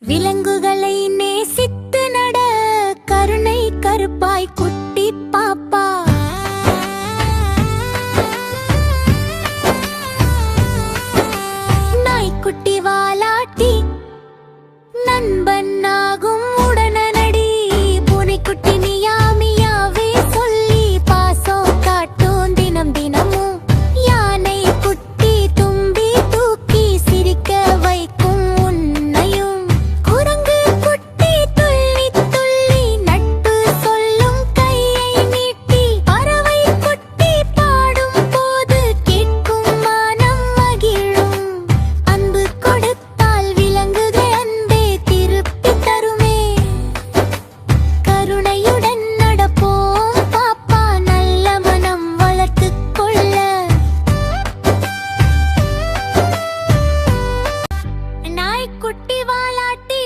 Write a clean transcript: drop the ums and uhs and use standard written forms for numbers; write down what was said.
விலங்குகளை நேசித்து நட கருணை கருப்பாய் குட்டி பாப்பா. நாய்க்குட்டி வாலாட்டி நண்பன் ஆகும் உடனடி. பூனைக்குட்டி மியா மியாவே சொல்லி பாசம் காட்டும் தினம் தினமும். யானை குட்டி தும்பி தூக்கி சிரிக்க வைக்கும் உன்னையும். குரங்கு குட்டி துள்ளி துள்ளி நட்பு சொல்லும் கையை நீட்டி. பறவை குட்டி பாடும் போது கேட்கும் மனம் மகிழும். அன்பு கொடுத்தால் விலங்குகள் அன்பே திருப்பி தருமே. கருணையுடன் நடப்போம் பாப்பா, நல்ல மனம் வளர்த்துக் கொள்ள. நாய்க்குட்டி வாலாட்டி